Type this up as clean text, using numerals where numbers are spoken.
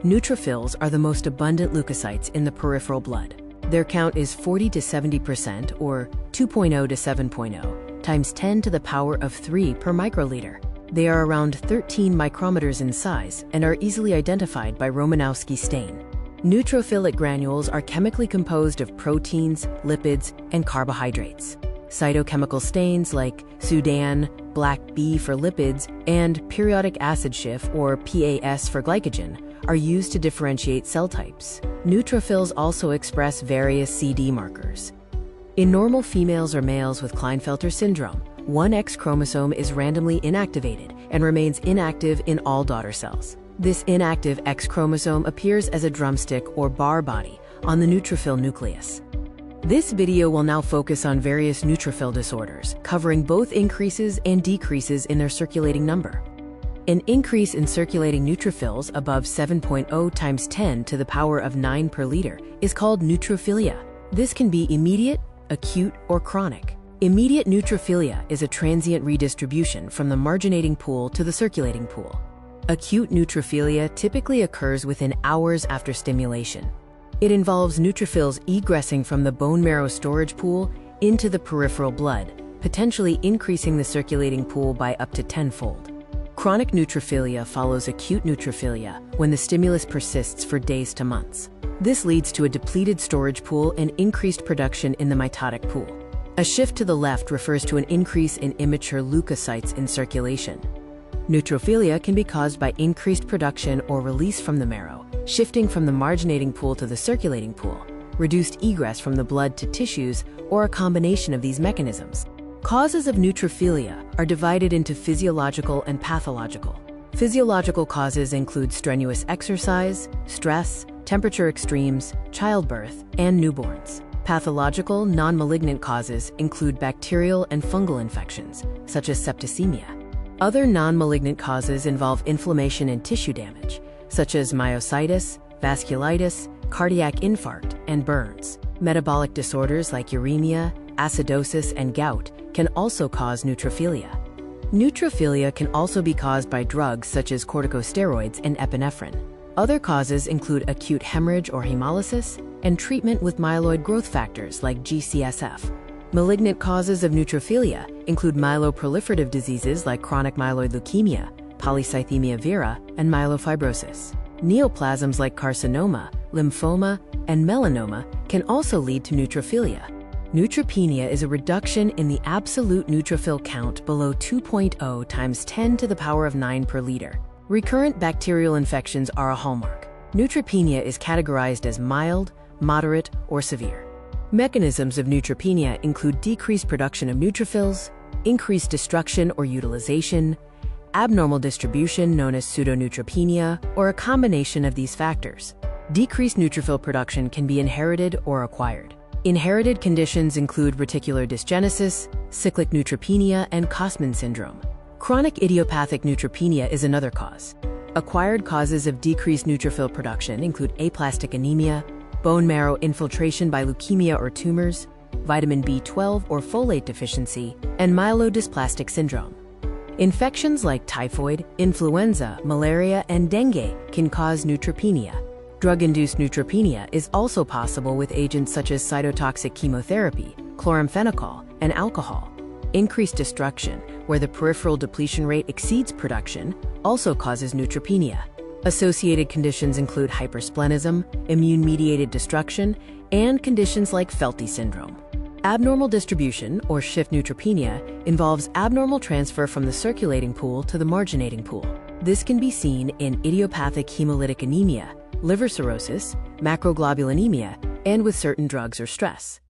Neutrophils are the most abundant leukocytes in the peripheral blood. Their count is 40 to 70% or 2.0 to 7.0 times 10 to the power of 3 per microliter. They are around 13 micrometers in size and are easily identified by Romanowski stain. Neutrophilic granules are chemically composed of proteins, lipids, and carbohydrates. Cytochemical stains like Sudan, black B for lipids, and periodic acid Schiff or PAS for glycogen are used to differentiate cell types. Neutrophils also express various CD markers. In normal females or males with Klinefelter syndrome, one X chromosome is randomly inactivated and remains inactive in all daughter cells. This inactive X chromosome appears as a drumstick or bar body on the neutrophil nucleus. This video will now focus on various neutrophil disorders, covering both increases and decreases in their circulating number. An increase in circulating neutrophils above 7.0 times 10 to the power of 9 per liter is called neutrophilia. This can be immediate, acute, or chronic. Immediate neutrophilia is a transient redistribution from the marginating pool to the circulating pool. Acute neutrophilia typically occurs within hours after stimulation. It involves neutrophils egressing from the bone marrow storage pool into the peripheral blood, potentially increasing the circulating pool by up to 10-fold. Chronic neutrophilia follows acute neutrophilia when the stimulus persists for days to months. This leads to a depleted storage pool and increased production in the mitotic pool. A shift to the left refers to an increase in immature leukocytes in circulation. Neutrophilia can be caused by increased production or release from the marrow, shifting from the marginating pool to the circulating pool, reduced egress from the blood to tissues, or a combination of these mechanisms. Causes of neutrophilia are divided into physiological and pathological. Physiological causes include strenuous exercise, stress, temperature extremes, childbirth, and newborns. Pathological, non-malignant causes include bacterial and fungal infections, such as septicemia. Other non-malignant causes involve inflammation and tissue damage, such as myositis, vasculitis, cardiac infarct, and burns. Metabolic disorders like uremia, acidosis, and gout can also cause neutrophilia. Neutrophilia can also be caused by drugs such as corticosteroids and epinephrine. Other causes include acute hemorrhage or hemolysis and treatment with myeloid growth factors like GCSF. Malignant causes of neutrophilia include myeloproliferative diseases like chronic myeloid leukemia, polycythemia vera, and myelofibrosis. Neoplasms like carcinoma, lymphoma, and melanoma can also lead to neutrophilia. Neutropenia is a reduction in the absolute neutrophil count below 2.0 times 10 to the power of 9 per liter. Recurrent bacterial infections are a hallmark. Neutropenia is categorized as mild, moderate, or severe. Mechanisms of neutropenia include decreased production of neutrophils, increased destruction or utilization, abnormal distribution known as pseudoneutropenia, or a combination of these factors. Decreased neutrophil production can be inherited or acquired. Inherited conditions include reticular dysgenesis, cyclic neutropenia, and Kosman syndrome. Chronic idiopathic neutropenia is another cause. Acquired causes of decreased neutrophil production include aplastic anemia, bone marrow infiltration by leukemia or tumors, vitamin B12 or folate deficiency, and myelodysplastic syndrome. Infections like typhoid, influenza, malaria, and dengue can cause neutropenia. Drug-induced neutropenia is also possible with agents such as cytotoxic chemotherapy, chloramphenicol, and alcohol. Increased destruction, where the peripheral depletion rate exceeds production, also causes neutropenia. Associated conditions include hypersplenism, immune-mediated destruction, and conditions like Felty syndrome. Abnormal distribution, or shift neutropenia, involves abnormal transfer from the circulating pool to the marginating pool. This can be seen in idiopathic hemolytic anemia, liver cirrhosis, macroglobulinemia, and with certain drugs or stress.